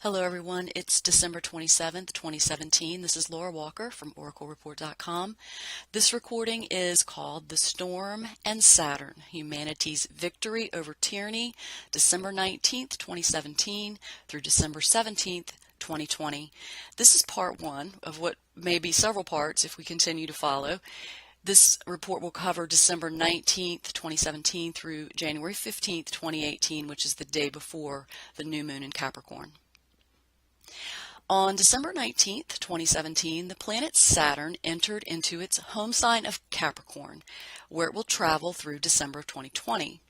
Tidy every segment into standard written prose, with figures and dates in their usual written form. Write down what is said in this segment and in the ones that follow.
Hello everyone, it's December 27th, 2017. This is Laura Walker from OracleReport.com. This recording is called The Storm and Saturn, Humanity's Victory Over Tyranny, December 19th, 2017 through December 17th, 2020. This is part one of what may be several parts if we continue to follow. This report will cover December 19th, 2017 through January 15th, 2018, which is the day before the new moon in Capricorn. On December 19th, 2017, the planet Saturn entered into its home sign of Capricorn, where it will travel through December of 2020.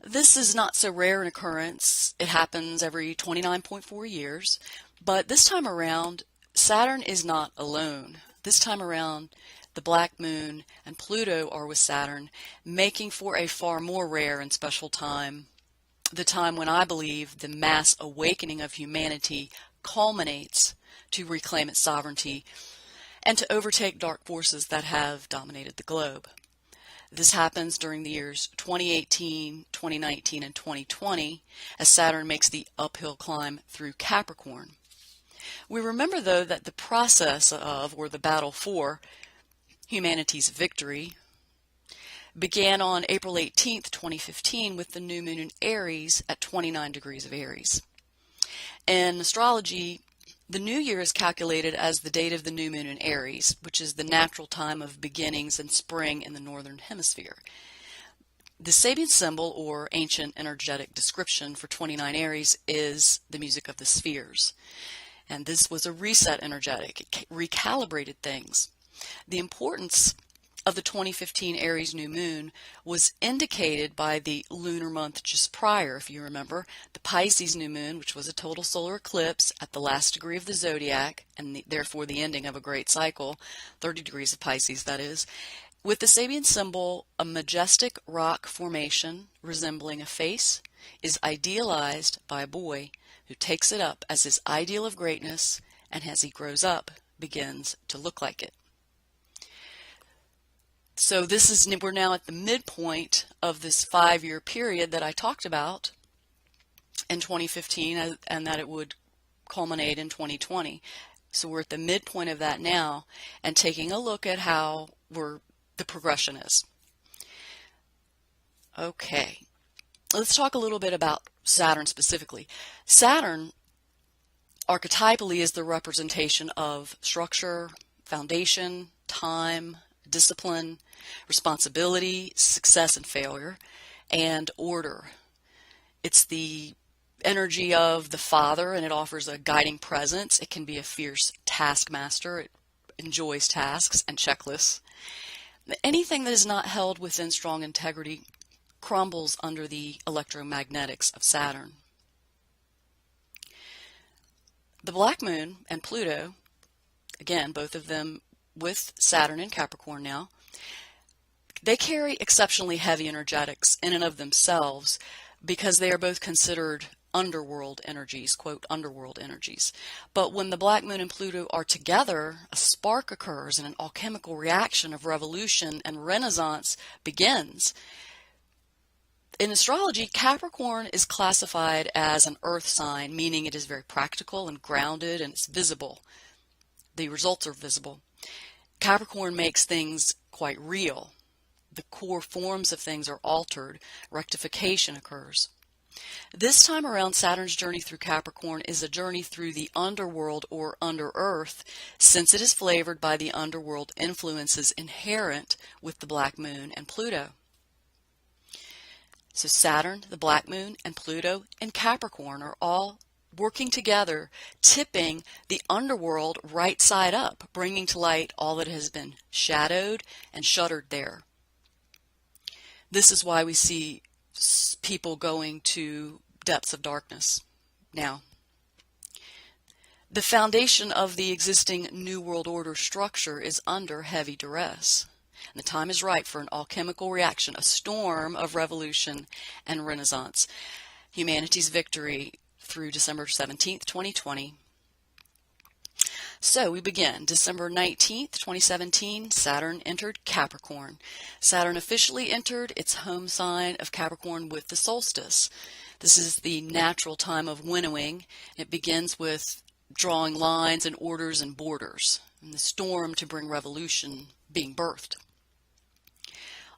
This is not so rare an occurrence. It happens every 29.4 years, but this time around, Saturn is not alone. This time around, the Black Moon and Pluto are with Saturn, making for a far more rare and special time, the time when I believe the mass awakening of humanity culminates to reclaim its sovereignty and to overtake dark forces that have dominated the globe. This happens during the years 2018, 2019, and 2020 as Saturn makes the uphill climb through Capricorn. We remember, though, that the process of, or the battle for, humanity's victory began on April 18th, 2015 with the new moon in Aries at 29 degrees of Aries. In astrology, the new year is calculated as the date of the new moon in Aries, which is the natural time of beginnings and spring in the northern hemisphere. The Sabian symbol, or ancient energetic description for 29 Aries, is the music of the spheres. And this was a reset energetic. It recalibrated things. The importance of the 2015 Aries new moon was indicated by the lunar month just prior, if you remember, the Pisces new moon, which was a total solar eclipse at the last degree of the zodiac, and therefore the ending of a great cycle, 30 degrees of Pisces that is, with the Sabian symbol, a majestic rock formation resembling a face is idealized by a boy who takes it up as his ideal of greatness, and as he grows up, begins to look like it. So we're now at the midpoint of this 5-year period that I talked about in 2015 and that it would culminate in 2020. So we're at the midpoint of that now and taking a look at how the progression is. Okay, let's talk a little bit about Saturn specifically. Saturn archetypally is the representation of structure, foundation, time, discipline, responsibility, success and failure, and order. It's the energy of the father, and it offers a guiding presence. It can be a fierce taskmaster. It enjoys tasks and checklists. Anything that is not held within strong integrity crumbles under the electromagnetics of Saturn. The Black Moon and Pluto, again, both of them with Saturn in Capricorn now, they carry exceptionally heavy energetics in and of themselves because they are both considered underworld energies, quote, underworld energies. But when the Black Moon and Pluto are together, a spark occurs and an alchemical reaction of revolution and renaissance begins. In astrology, Capricorn is classified as an earth sign, meaning it is very practical and grounded and it's visible. The results are visible. Capricorn makes things quite real. The core forms of things are altered. Rectification occurs. This time around, Saturn's journey through Capricorn is a journey through the underworld or under earth, since it is flavored by the underworld influences inherent with the Black Moon and Pluto. So Saturn, the Black Moon, and Pluto and Capricorn are all working together, tipping the underworld right side up, bringing to light all that has been shadowed and shuttered there. This is why we see people going to depths of darkness now. The foundation of the existing New World Order structure is under heavy duress. And the time is right for an alchemical reaction, a storm of revolution and renaissance. Humanity's victory through December 17th, 2020. So we begin December 19th, 2017, Saturn entered Capricorn. Saturn officially entered its home sign of Capricorn with the solstice. This is the natural time of winnowing. It begins with drawing lines and orders and borders, and the storm to bring revolution being birthed.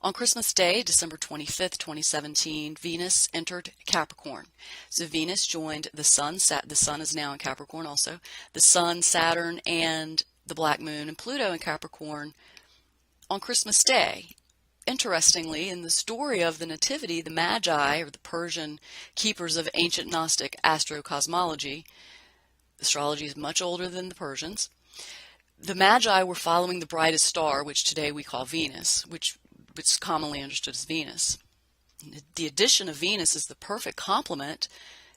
On Christmas Day, December 25th, 2017, Venus entered Capricorn. So Venus joined the Sun. The Sun is now in Capricorn also. The Sun, Saturn, and the Black Moon and Pluto in Capricorn on Christmas Day. Interestingly, in the story of the Nativity, the Magi, or the Persian keepers of ancient Gnostic astrocosmology, astrology is much older than the Persians, the Magi were following the brightest star, which today we call Venus, which is commonly understood as Venus. The addition of Venus is the perfect complement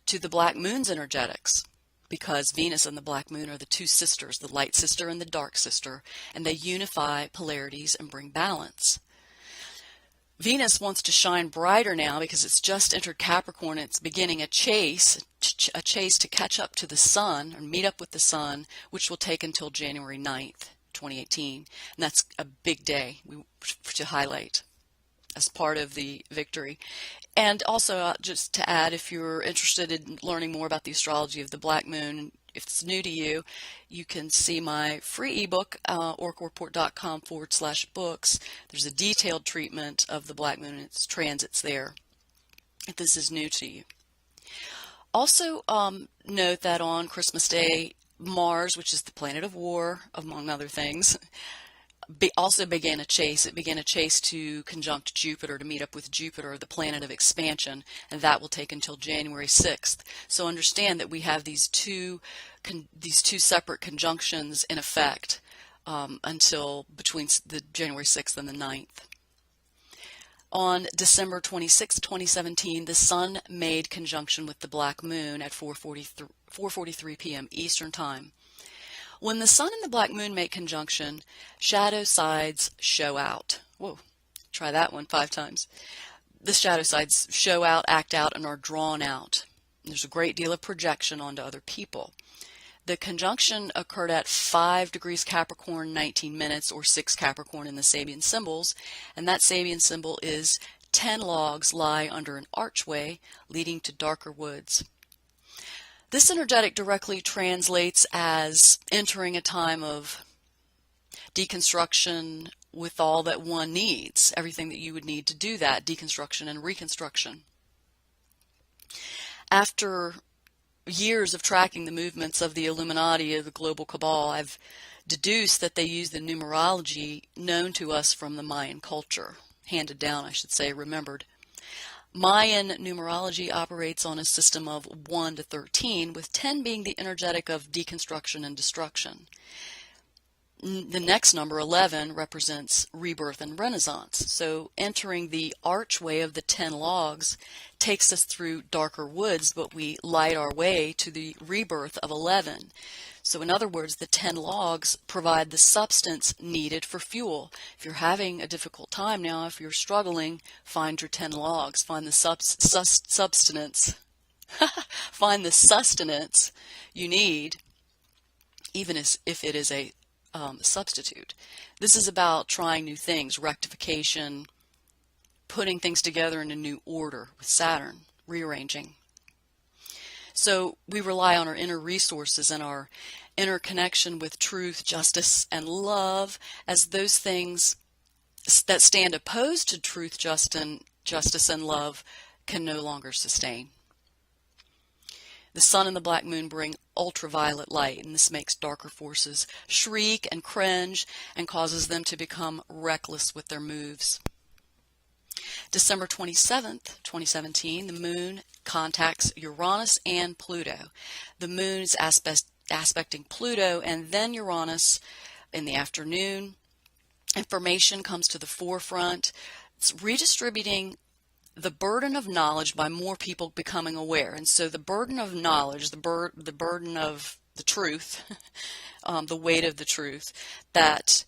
to the Black Moon's energetics, because Venus and the Black Moon are the two sisters, the light sister and the dark sister, and they unify polarities and bring balance. Venus wants to shine brighter now because it's just entered Capricorn. It's beginning a chase to catch up to the Sun, or meet up with the Sun, which will take until January 9th. 2018, and that's a big day to highlight as part of the victory. And also, just to add, if you're interested in learning more about the astrology of the Black Moon, if it's new to you, you can see my free ebook, oraclereport.com/books. There's a detailed treatment of the Black Moon and its transits there, if this is new to you. Also, note that on Christmas Day, Mars, which is the planet of war, among other things, also began a chase. It began a chase to conjunct Jupiter, to meet up with Jupiter, the planet of expansion, and that will take until January 6th. So understand that we have these two separate conjunctions in effect until between the January 6th and the 9th. On December 26, 2017, the Sun made conjunction with the Black Moon at 4:43 p.m. Eastern Time. When the Sun and the Black Moon make conjunction, shadow sides show out. Whoa, try that one 5 times. The shadow sides show out, act out, and are drawn out. There's a great deal of projection onto other people. The conjunction occurred at 5 degrees Capricorn, 19 minutes, or 6 Capricorn in the Sabian symbols, and that Sabian symbol is 10 logs lie under an archway leading to darker woods. This energetic directly translates as entering a time of deconstruction with all that one needs, everything that you would need to do that, deconstruction and reconstruction. After years of tracking the movements of the Illuminati, of the global cabal, I've deduced that they use the numerology known to us from the Mayan culture, handed down, I should say, remembered. Mayan numerology operates on a system of 1 to 13, with 10 being the energetic of deconstruction and destruction. The next number, 11, represents rebirth and renaissance. So entering the archway of the 10 logs takes us through darker woods, but we light our way to the rebirth of 11. So in other words, the 10 logs provide the substance needed for fuel. If you're having a difficult time now, if you're struggling, find your 10 logs. Find the substance. Find the sustenance you need, even if it is a substitute. This is about trying new things, rectification, putting things together in a new order with Saturn, rearranging. So we rely on our inner resources and our inner connection with truth, justice, and love as those things that stand opposed to truth, justice, and love can no longer sustain. The Sun and the Black Moon bring ultraviolet light, and this makes darker forces shriek and cringe and causes them to become reckless with their moves. December 27th, 2017, the Moon contacts Uranus and Pluto. The Moon is aspecting Pluto and then Uranus in the afternoon. Information comes to the forefront. It's redistributing the burden of knowledge by more people becoming aware. And so the burden of knowledge, the burden of the truth, the weight of the truth that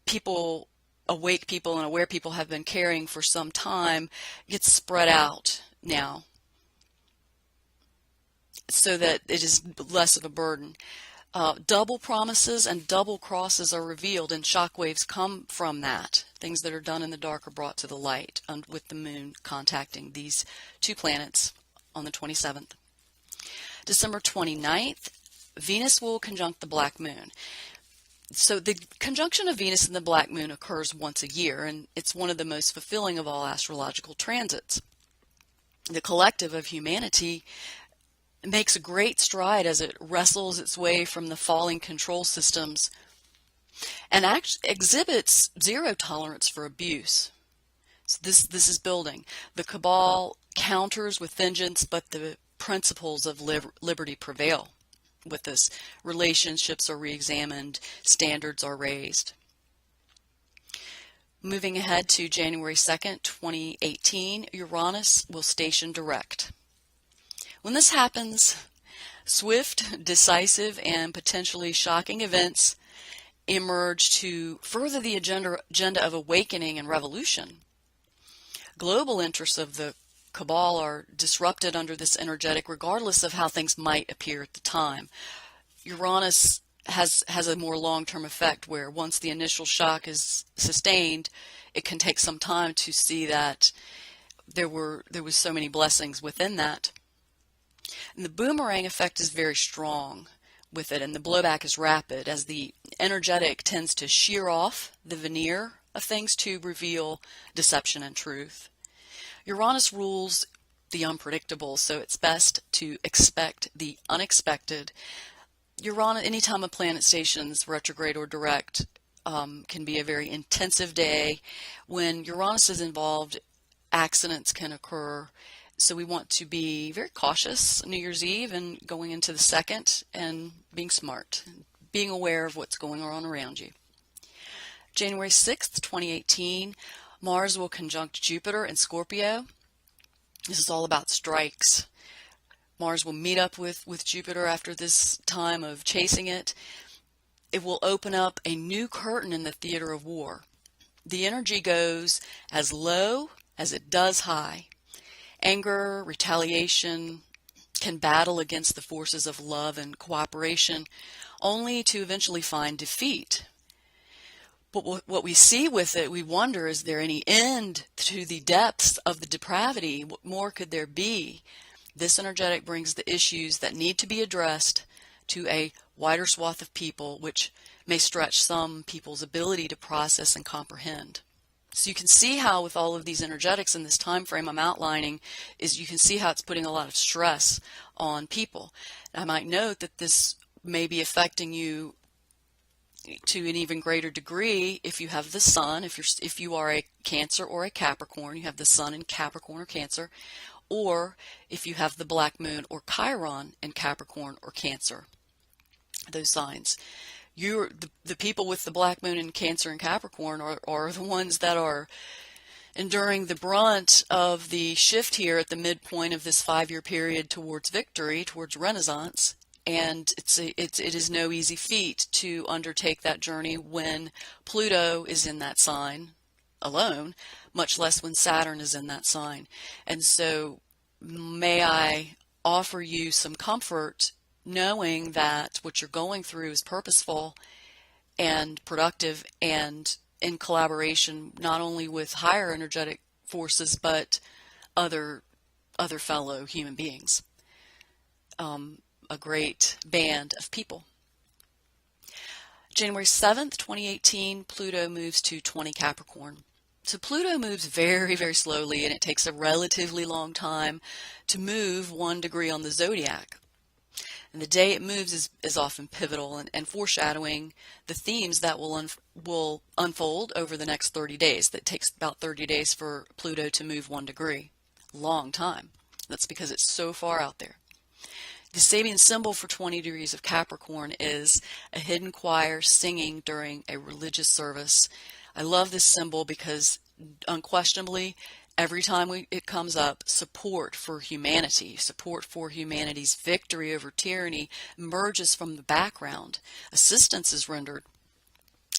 people, awake people and aware people have been carrying for some time, gets spread out now so that it is less of a burden. Double promises and double crosses are revealed, and shockwaves come from that. Things that are done in the dark are brought to the light, with the moon contacting these two planets on the 27th. December 29th, Venus will conjunct the black moon. So the conjunction of Venus and the black moon occurs once a year, and it's one of the most fulfilling of all astrological transits. The collective of humanity makes a great stride as it wrestles its way from the falling control systems and exhibits zero tolerance for abuse. So this is building. The cabal counters with vengeance, but the principles of liberty prevail with this. Relationships are re-examined, standards are raised. Moving ahead to January 2nd, 2018, Uranus will station direct. When this happens, swift, decisive, and potentially shocking events emerge to further the agenda of awakening and revolution. Global interests of the cabal are disrupted under this energetic, regardless of how things might appear at the time. Uranus has a more long-term effect where once the initial shock is sustained, it can take some time to see that there was so many blessings within that. And the boomerang effect is very strong with it, and the blowback is rapid as the energetic tends to shear off the veneer of things to reveal deception and truth. Uranus rules the unpredictable, so it's best to expect the unexpected. Uranus, anytime a planet stations retrograde or direct, can be a very intensive day. When Uranus is involved, accidents can occur. So we want to be very cautious New Year's Eve and going into the 2nd, and being smart, being aware of what's going on around you. January 6th, 2018, Mars will conjunct Jupiter in Scorpio. This is all about strikes. Mars will meet up with Jupiter after this time of chasing it. It will open up a new curtain in the theater of war. The energy goes as low as it does high. Anger, retaliation can battle against the forces of love and cooperation, only to eventually find defeat. But what we see with it, we wonder, is there any end to the depths of the depravity? What more could there be? This energetic brings the issues that need to be addressed to a wider swath of people, which may stretch some people's ability to process and comprehend. So you can see how with all of these energetics in this time frame I'm outlining, is you can see how it's putting a lot of stress on people. I might note that this may be affecting you to an even greater degree if you have the sun, if you are a Cancer or a Capricorn, you have the sun in Capricorn or Cancer, or if you have the black moon or Chiron in Capricorn or Cancer, those signs. The people with the black moon in Cancer and Capricorn are the ones that are enduring the brunt of the shift here at the midpoint of this 5-year period towards victory, towards Renaissance. And it is no easy feat to undertake that journey when Pluto is in that sign alone, much less when Saturn is in that sign. And so may I offer you some comfort knowing that what you're going through is purposeful and productive and in collaboration not only with higher energetic forces but other fellow human beings. A great band of people. January 7th, 2018, Pluto moves to 20 Capricorn. So Pluto moves very, very slowly, and it takes a relatively long time to move 1 degree on the zodiac. And the day it moves is often pivotal and foreshadowing the themes that will unfold over the next 30 days. That takes about 30 days for Pluto to move 1 degree. Long time. That's because it's so far out there. The Sabian symbol for 20 degrees of Capricorn is a hidden choir singing during a religious service. I love this symbol because unquestionably, every time it comes up, support for humanity, support for humanity's victory over tyranny emerges from the background. Assistance is rendered.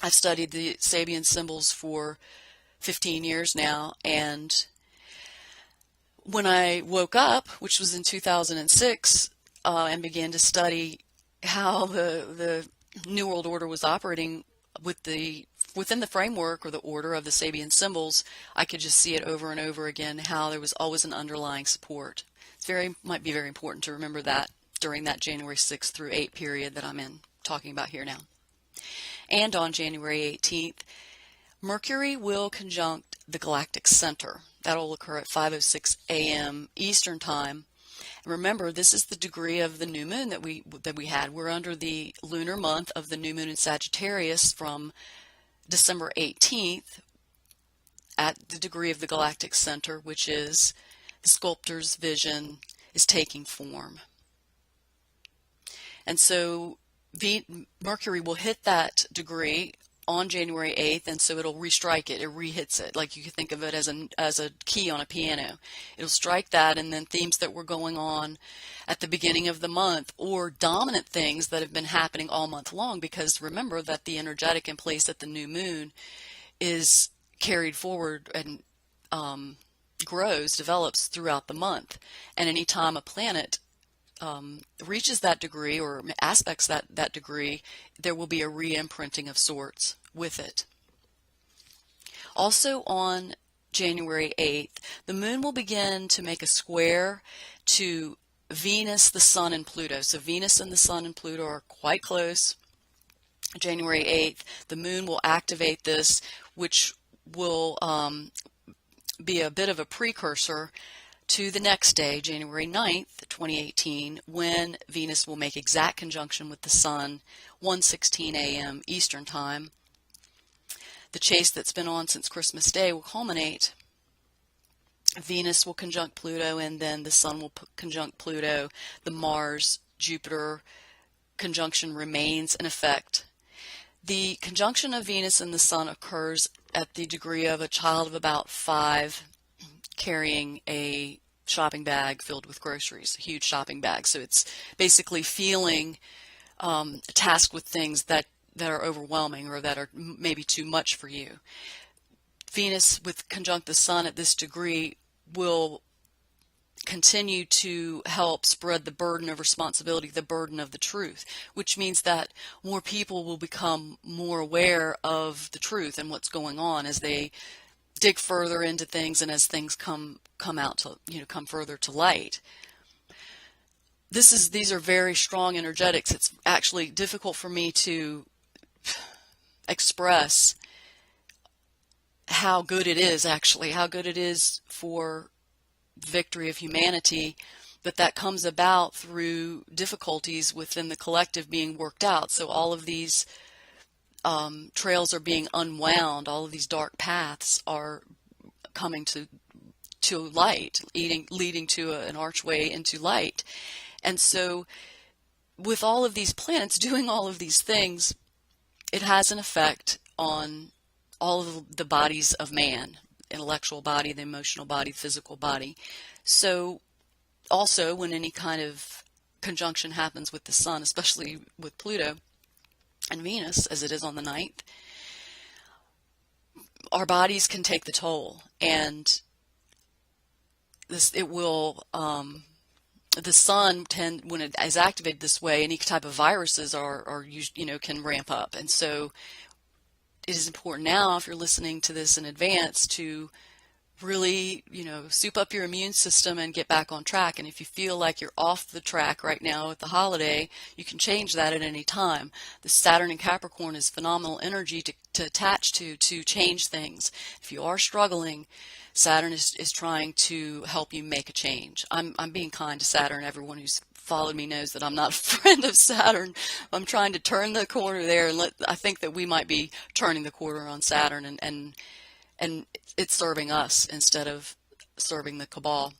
I've studied the Sabian symbols for 15 years now, and when I woke up, which was in 2006, and began to study how the New World Order was operating within the framework or the order of the Sabian symbols. I could just see it over and over again, how there was always an underlying support. Might be very important to remember that during that January 6th through 8 period that I'm talking about here now. And on January 18th, Mercury will conjunct the galactic center. That'll occur at 5:06 a.m. Eastern Time. And remember, this is the degree of the new moon that we had. We're under the lunar month of the new moon in Sagittarius from December 18th at the degree of the galactic center, which is the sculptor's vision is taking form. And so Mercury will hit that degree on January 8th, and so it'll restrike it. It re-hits it, like you could think of it as a key on a piano. It'll strike that, and then themes that were going on at the beginning of the month, or dominant things that have been happening all month long, because remember that the energetic in place at the new moon is carried forward and develops throughout the month. And anytime a planet reaches that degree or aspects that degree, there will be a re-imprinting of sorts with it. Also on January 8th, the moon will begin to make a square to Venus, the Sun, and Pluto. So Venus and the Sun and Pluto are quite close. January 8th, the moon will activate this, which will be a bit of a precursor to the next day, January 9th, 2018, when Venus will make exact conjunction with the Sun, 1:16 a.m. Eastern Time. The chase that's been on since Christmas Day will culminate. Venus will conjunct Pluto, and then the Sun will conjunct Pluto. The Mars-Jupiter conjunction remains in effect. The conjunction of Venus and the Sun occurs at the degree of a child of about 5 carrying a shopping bag filled with groceries, a huge shopping bag. So it's basically feeling tasked with things that are overwhelming or that are maybe too much for you. Venus with conjunct the Sun at this degree will continue to help spread the burden of responsibility, the burden of the truth, which means that more people will become more aware of the truth and what's going on as they dig further into things and as things come out to, come further to light. These are very strong energetics. It's actually difficult for me to express how good it is, how good it is for victory of humanity, but that comes about through difficulties within the collective being worked out. So all of these trails are being unwound. All of these dark paths are coming to light, leading to an archway into light. And so with all of these planets doing all of these things, it has an effect on all of the bodies of man, intellectual body, the emotional body, physical body. So also when any kind of conjunction happens with the Sun, especially with Pluto and Venus, as it is on the 9th, our bodies can take the toll, and the Sun when it is activated this way, any type of viruses can ramp up. And so it is important now, if you're listening to this in advance, to really, soup up your immune system and get back on track. And if you feel like you're off the track right now at the holiday, you can change that at any time. The Saturn in Capricorn is phenomenal energy to attach to change things. If you are struggling, Saturn is trying to help you make a change. I'm being kind to Saturn. Everyone who's followed me knows that I'm not a friend of Saturn. I'm trying to turn the corner there, and I think that we might be turning the corner on Saturn, and it's serving us instead of serving the cabal.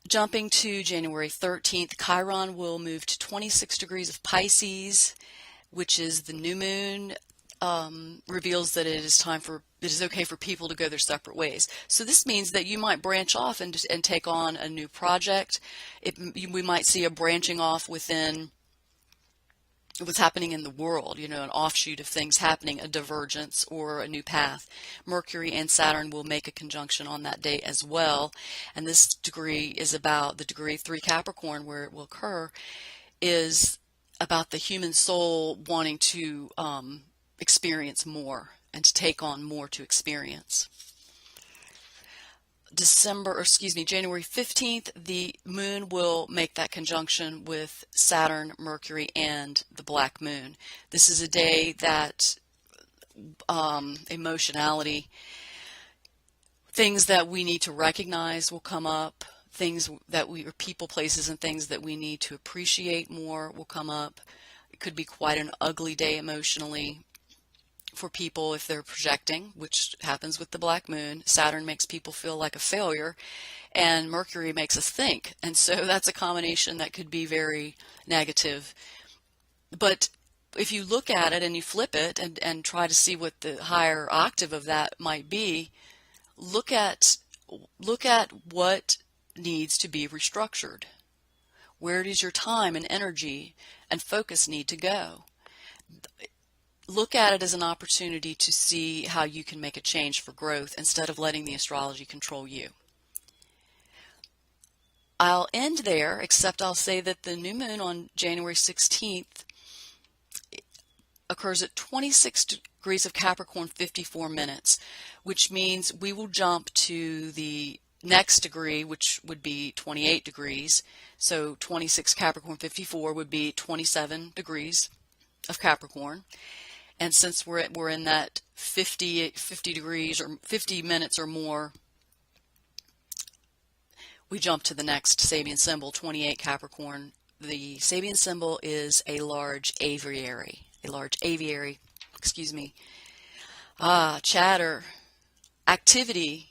Jumping to January 13th, Chiron will move to 26 degrees of Pisces, which is the new moon. Reveals that it is okay for people to go their separate ways. So this means that you might branch off and take on a new project. We might see a branching off within what's happening in the world, an offshoot of things happening, a divergence or a new path. Mercury and Saturn will make a conjunction on that day as well. And this degree is about the degree 3 Capricorn, where it will occur, is about the human soul wanting to experience more and to take on more to experience. January 15th, the moon will make that conjunction with Saturn, Mercury, and the black moon. This is a day that emotionality, things that we need to recognize will come up, things that or people, places, and things that we need to appreciate more will come up. It could be quite an ugly day emotionally for people if they're projecting, which happens with the black moon. Saturn makes people feel like a failure, and Mercury makes us think. And so that's a combination that could be very negative. But if you look at it and you flip it and try to see what the higher octave of that might be, look at what needs to be restructured. Where does your time and energy and focus need to go? Look at it as an opportunity to see how you can make a change for growth instead of letting the astrology control you. I'll end there, except I'll say that the new moon on January 16th occurs at 26 degrees of Capricorn, 54 minutes, which means we will jump to the next degree, which would be 28 degrees. So 26 Capricorn 54 would be 27 degrees of Capricorn. And since we're in that 50 degrees or 50 minutes or more, we jump to the next Sabian symbol, 28 Capricorn. The Sabian symbol is a large aviary. Chatter, activity,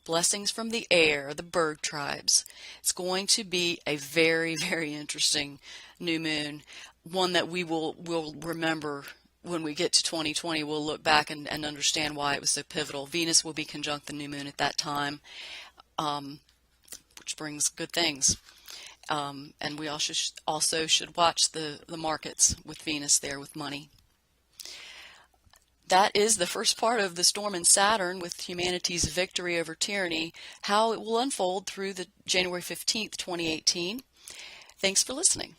blessings from the air, the bird tribes. It's going to be a very, very interesting new moon, one that we'll remember when we get to 2020. We'll look back and understand why it was so pivotal. Venus will be conjunct the new moon at that time, which brings good things. And we also should watch the markets with Venus there with money. That is the first part of the Storm and Saturn with humanity's victory over tyranny, how it will unfold through the January 15th, 2018. Thanks for listening.